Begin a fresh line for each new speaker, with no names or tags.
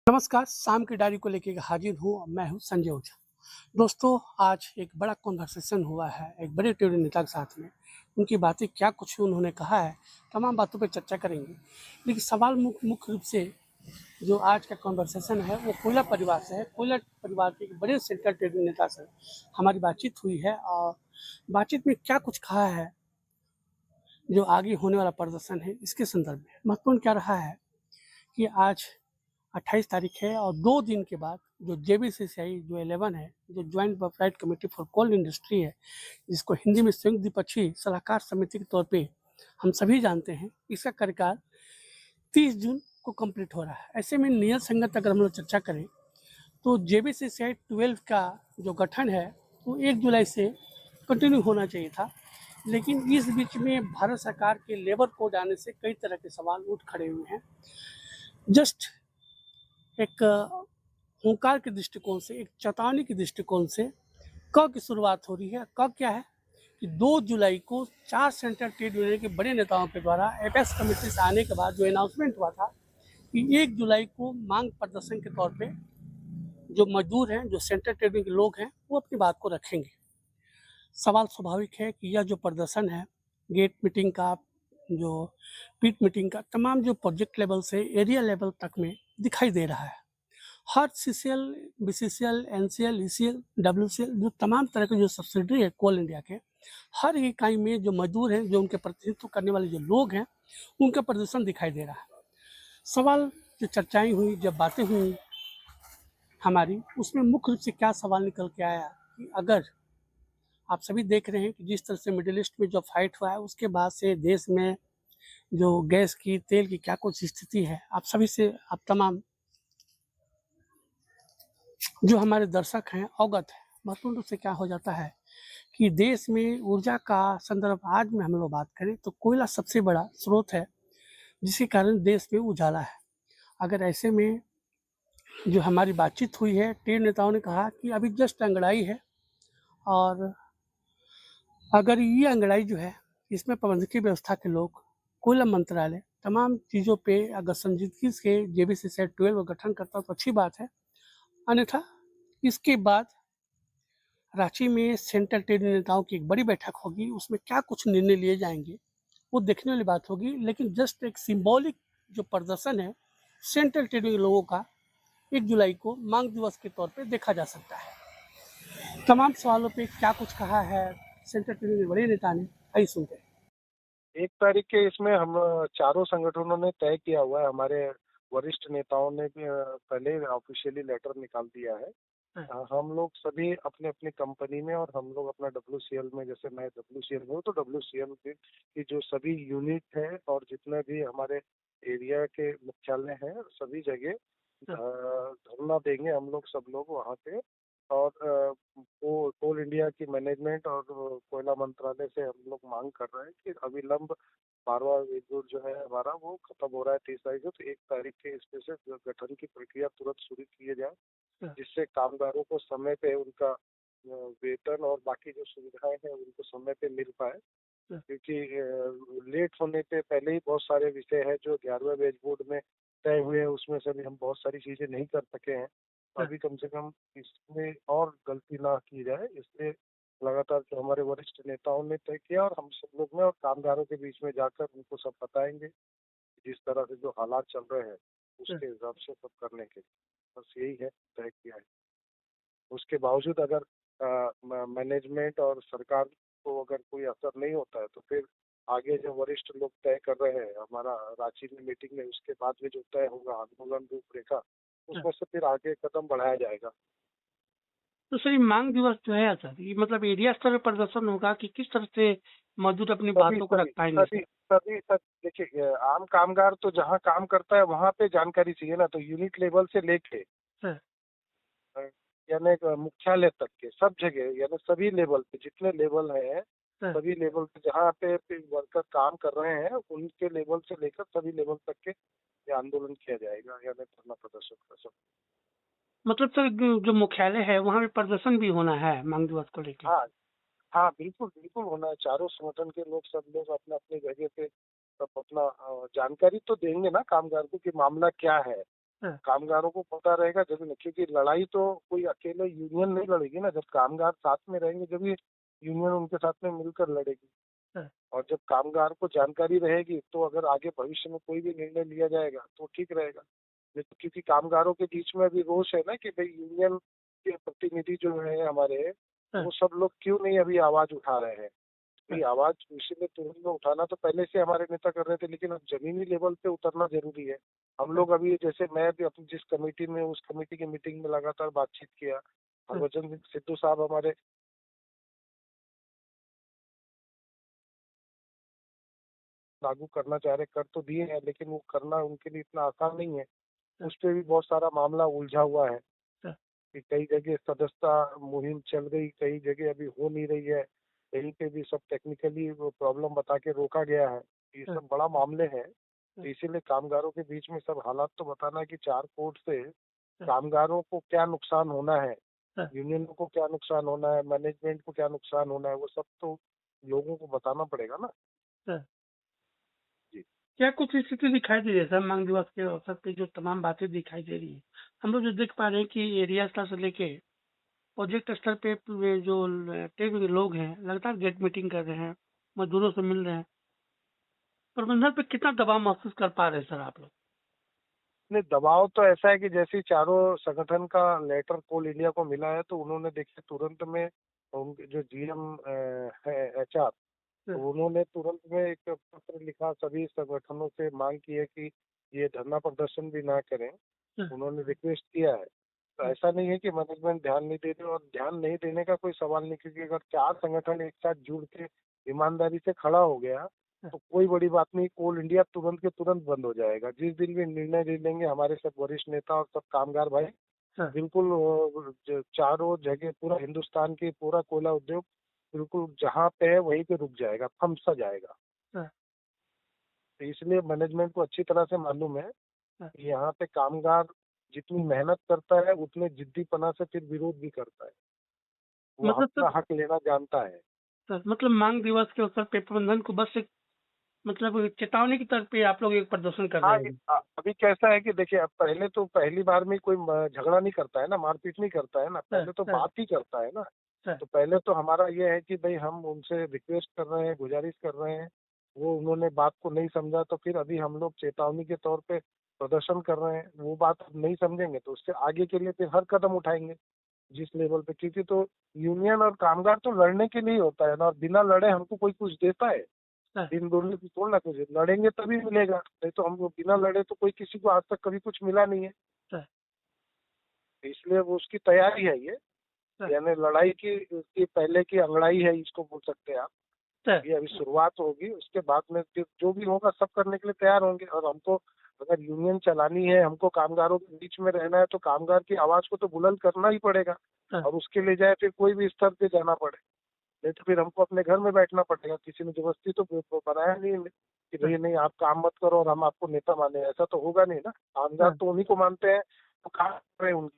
नमस्कार, शाम की डायरी को लेके हाजिर हूँ। मैं हूँ संजय ओझा। दोस्तों, आज एक बड़ा कन्वर्सेशन हुआ है एक बड़े टेढ़े नेता के साथ में। उनकी बातें क्या कुछ उन्होंने कहा है, तमाम बातों पे चर्चा करेंगे। लेकिन सवाल मुख्य रूप से जो आज का कन्वर्सेशन है वो कोयला परिवार से है। कोयला परिवार के एक बड़े सेंट्रल ट्रेडिंग नेता से हमारी बातचीत हुई है और बातचीत में क्या कुछ कहा है, जो आगे होने वाला प्रदर्शन है इसके संदर्भ में। महत्वपूर्ण क्या रहा है कि आज 28 तारीख है और 2 दिन के बाद जो जेबीसीसीआई जो 11 है, जो जॉइंट वर्कराइट कमेटी फॉर कोल इंडस्ट्री है, जिसको हिंदी में संयुक्त द्विपक्षीय सलाहकार समिति के तौर पे हम सभी जानते हैं, इसका कार्यकाल 30 जून को कंप्लीट हो रहा है। ऐसे में नियत संगत अगर हम लोग चर्चा करें तो जेबीसीसीआई 12 का जो गठन है वो 1 जुलाई से कंटिन्यू होना चाहिए था। लेकिन इस बीच में भारत सरकार के लेबर कोड आने से कई तरह के सवाल उठ खड़े हुए हैं। जस्ट एक हुंकार के दृष्टिकोण से, एक चेतावनी के दृष्टिकोण से क की शुरुआत हो रही है। क क्या है कि 2 जुलाई को 4 सेंट्रल ट्रेड यूनियन के बड़े नेताओं के द्वारा एपेक्स कमेटी से आने के बाद जो अनाउंसमेंट हुआ था कि 1 जुलाई को मांग प्रदर्शन के तौर पे जो मजदूर हैं, जो सेंट्रल ट्रेड यूनियन के लोग हैं, वो अपनी बात को रखेंगे। सवाल स्वाभाविक है कि यह जो प्रदर्शन है, गेट मीटिंग का, जो पीट मीटिंग का, तमाम जो प्रोजेक्ट लेवल से एरिया लेवल तक में दिखाई दे रहा है। हर CCL, BCCL, NCL, ECL, WCL, जो तमाम तरह के जो सब्सिडरी है कोल इंडिया के, हर इकाई में जो मजदूर हैं, जो उनके प्रतिनिधित्व करने वाले जो लोग हैं, उनका प्रदर्शन दिखाई दे रहा है। सवाल, जो चर्चाएं हुई, जब बातें हुई हमारी, उसमें मुख्य रूप से क्या सवाल निकल के आया कि अगर आप सभी देख रहे हैं कि जिस तरह से मिडिल ईस्ट में जो फाइट हुआ है, उसके बाद से देश में जो गैस की, तेल की क्या कुछ स्थिति है, आप सभी से, आप तमाम जो हमारे दर्शक हैं अवगत है। महत्वपूर्ण रूप से क्या हो जाता है कि देश में ऊर्जा का संदर्भ आज में हम लोग बात करें तो कोयला सबसे बड़ा स्रोत है, जिसके कारण देश में उजाला है। अगर ऐसे में जो हमारी बातचीत हुई है, ट्रेड नेताओं ने कहा कि अभी जस्ट अंगड़ाई है और अगर ये अंगड़ाई जो है, इसमें प्रबंधकीय व्यवस्था के लोग, कोयला मंत्रालय, तमाम चीज़ों पे अगर संजीदगी से जेबीसीसी 12 का गठन करता तो अच्छी बात है। अन्यथा इसके बाद रांची में सेंट्रल ट्रेड नेताओं की एक बड़ी बैठक होगी, उसमें क्या कुछ निर्णय लिए जाएंगे वो देखने वाली बात होगी। लेकिन जस्ट एक सिंबॉलिक जो प्रदर्शन है सेंट्रल ट्रेड के लोगों का 1 जुलाई को मांग दिवस के तौर पे देखा जा सकता है। तमाम सवालों पे क्या कुछ कहा है सेंट्रल ट्रेड के बड़े नेता ने, आइए सुनते हैं।
1 तारीख के इसमें हम चारों संगठनों ने तय किया हुआ है। हमारे वरिष्ठ नेताओं ने भी पहले ऑफिशियली लेटर निकाल दिया है। हम लोग सभी अपने अपनी कंपनी में और हम लोग अपना डब्ल्यूसीएल में, जैसे मैं डब्ल्यूसीएल में हूँ तो डब्ल्यूसीएल की जो सभी यूनिट है और जितने भी हमारे एरिया के मुख्यालय हैं सभी जगह धरना देंगे हम लोग, सब लोग वहाँ पे। और वो कोल इंडिया की मैनेजमेंट और कोयला मंत्रालय से हम लोग मांग कर रहे हैं कि अविलंब 12वां वेतन जो है हमारा वो खत्म हो रहा है 30 तारीख को, तो 1 तारीख के इसमें से गठन की प्रक्रिया तुरंत शुरू किए जाए, जिससे कामगारों को समय पे उनका वेतन और बाकी जो सुविधाएं हैं उनको समय पे मिल पाए। क्योंकि लेट होने पे पहले ही बहुत सारे विषय है जो 11वें वेज बोर्ड में तय हुए हैं, उसमें से भी हम बहुत सारी चीजें नहीं कर सके हैं। अभी कम से कम इसमें और गलती ना की जाए, इसलिए लगातार जो हमारे वरिष्ठ नेताओं ने तय किया और हम सब लोग में और कामगारों के बीच में जाकर उनको सब बताएंगे जिस तरह से जो हालात चल रहे हैं उसके हिसाब से सब करने के लिए, बस यही है तय किया है। उसके बावजूद अगर मैनेजमेंट और सरकार को अगर कोई असर नहीं होता है तो फिर आगे जो वरिष्ठ लोग तय कर रहे हैं हमारा रांची में मीटिंग में, उसके बाद में जो तय होगा आंदोलन रूपरेखा, उसमें से फिर आगे कदम बढ़ाया जाएगा।
तो सर, ये मांग दिवस जो है सर, ये मतलब एरिया स्तर पर प्रदर्शन होगा कि किस तरह से मजदूर अपनी
सभी
बातों को रख
सभी
पाएंगे
सभी
सर?
सभी सब देखिए, आम कामगार तो जहाँ काम करता है वहाँ पे जानकारी चाहिए ना, तो यूनिट लेवल से लेके
सर,
अ, यानी मुख्यालय तक के सब जगह, यानी सभी लेवल पे जितने लेवल हैं,
सर,
सभी लेवल पे जहाँ पे वर्कर काम कर रहे हैं उनके लेवल से लेकर सभी लेवल तक के ये आंदोलन किया जाएगा, यानी धरना प्रदर्शन कर सब।
मतलब सर, जो मुख्यालय है वहाँ पे प्रदर्शन भी होना है मांग दिवस को लेके?
हाँ हाँ, बिल्कुल बिल्कुल होना है। चारों संगठन के लोग सब लोग अपने अपनी जगह पे सब अपना जानकारी तो देंगे ना कामगार को कि मामला क्या है।
हाँ,
कामगारों को पता रहेगा जब ना, क्योंकि लड़ाई तो कोई अकेले यूनियन नहीं लड़ेगी ना, जब कामगार साथ में रहेंगे जब ये यूनियन उनके साथ में मिलकर लड़ेगी।
हाँ,
और जब कामगार को जानकारी रहेगी तो अगर आगे भविष्य में कोई भी निर्णय लिया जाएगा तो ठीक रहेगा। नहीं तो क्योंकि कामगारों के बीच में अभी रोष है ना कि भाई यूनियन के प्रतिनिधि जो है हमारे,
हाँ,
वो सब लोग क्यों नहीं अभी आवाज उठा रहे हैं।
हाँ,
भाई आवाज इसीलिए तुरंत में उठाना तो पहले से हमारे नेता कर रहे थे, लेकिन अब जमीनी लेवल पे उतरना जरूरी है। हम
हाँ,
लोग अभी जैसे मैं भी अपनी जिस कमेटी में, उस कमेटी की मीटिंग में लगातार बातचीत किया।
हाँ,
हरभजन सिंह सिद्धू साहब हमारे लागू करना चाह रहे, कर तो दिए हैं, लेकिन वो करना उनके लिए इतना आसान नहीं है।
हाँ,
उस पर भी बहुत सारा मामला उलझा हुआ है
हाँ,
कि कई जगह सदस्यता मुहिम चल गई, कई जगह अभी हो नहीं रही है, कहीं पे भी सब टेक्निकली प्रॉब्लम बता के रोका गया है। ये
हाँ,
सब बड़ा मामले हैं।
हाँ,
तो इसीलिए कामगारों के बीच में सब हालात तो बताना है कि 4 कोर्ट से
हाँ,
कामगारों को क्या नुकसान होना है,
हाँ,
यूनियनों को क्या नुकसान होना है, मैनेजमेंट को क्या नुकसान होना है, वो सब तो लोगों को बताना पड़ेगा ना।
हाँ।
जी।
क्या कुछ स्थिति दिखाई दे रही है सर मांग दिवस के अवसर पे जो तमाम बातें दिखाई दे रही है? हम लोग जो देख पा रहे हैं कि एरिया स्तर से लेके प्रोजेक्ट स्तर पे जो टेक लोग हैं लगातार गेट मीटिंग कर रहे हैं, मजदूरों से मिल रहे हैं। प्रबंधन पे कितना दबाव महसूस कर पा रहे हैं सर आप लोग?
नहीं, दबाव तो ऐसा है कि जैसे ही चारों संगठन का लेटर कोल इंडिया को मिला है तो उन्होंने देखिए तुरंत में, उनके जो जीएम है एचआर, तो
हाँ,
उन्होंने तुरंत में एक पत्र लिखा, सभी संगठनों से मांग की है कि ये धरना प्रदर्शन भी ना करें।
हाँ,
उन्होंने रिक्वेस्ट किया है। तो
हाँ,
ऐसा नहीं है कि मैनेजमेंट ध्यान नहीं दे रही, और ध्यान नहीं देने का कोई सवाल नहीं, क्योंकि अगर 4 संगठन एक साथ जुड़ के ईमानदारी से खड़ा हो गया
हाँ,
तो कोई बड़ी बात नहीं, कोल इंडिया तुरंत के तुरंत बंद हो जाएगा। जिस दिन भी निर्णय ले लेंगे हमारे सब वरिष्ठ नेता और सब कामगार भाई,
हाँ,
बिल्कुल चारों जगह पूरा हिंदुस्तान की पूरा कोयला उद्योग बिल्कुल जहाँ पे है वहीं पे रुक जाएगा, थम सा जाएगा।
हाँ,
तो इसलिए मैनेजमेंट को अच्छी तरह से मालूम है
हाँ।
कि यहाँ पे कामगार जितनी मेहनत करता है उतने जिद्दीपना से फिर विरोध भी करता है। वो
मतलब
अपना
सर,
हक लेना जानता है।
मतलब मांग दिवस के अवसर पे प्रबंधन को बस एक मतलब एक चेतावनी की तरह पे आप लोग एक प्रदर्शन कर
हाँ,
रहे हैं?
अभी कैसा है कि देखिए, अब पहले तो पहली बार में कोई झगड़ा नहीं करता है ना, मारपीट नहीं करता है ना,
हाँ,
पहले तो
हाँ,
बात ही करता है ना।
हाँ,
तो पहले तो हमारा ये है कि भाई हम उनसे रिक्वेस्ट कर रहे हैं, गुजारिश कर रहे हैं, वो उन्होंने बात को नहीं समझा, तो फिर अभी हम लोग चेतावनी के तौर पे प्रदर्शन कर रहे हैं। वो बात अब नहीं समझेंगे तो उससे आगे के लिए फिर हर कदम उठाएंगे जिस लेवल पे, क्योंकि तो यूनियन और कामगार तो लड़ने के लिए ही होता है ना, और बिना लड़े हमको कोई कुछ देता है?
हाँ,
दिन दुनिया की थोड़ा ना कुछ है। लड़ेंगे तभी मिलेगा, नहीं तो हम बिना लड़े तो कोई किसी को आज तक कभी कुछ मिला नहीं है।
हाँ,
तो इसलिए वो उसकी तैयारी है ये,
हाँ,
यानी लड़ाई की उसकी पहले की अंगड़ाई है, इसको बोल सकते हैं आप।
हाँ,
ये अभी शुरुआत होगी, उसके बाद में फिर जो भी होगा सब करने के लिए तैयार होंगे। और हमको अगर यूनियन चलानी है, हमको कामगारों के बीच में रहना है, तो कामगार की आवाज को तो बुलंद करना ही पड़ेगा।
हाँ,
और उसके लिए जाए फिर कोई भी स्तर पे जाना पड़े, नहीं तो फिर हमको अपने घर में बैठना पड़ेगा। किसी ने जबरदस्ती तो बनाया नहीं है कि
हाँ,
भैया नहीं आप काम मत करो और हम आपको नेता माने, ऐसा तो होगा नहीं ना। कामगार
हाँ।
तो उन्हीं को मानते हैं तो काम कर रहे हैं उनकी।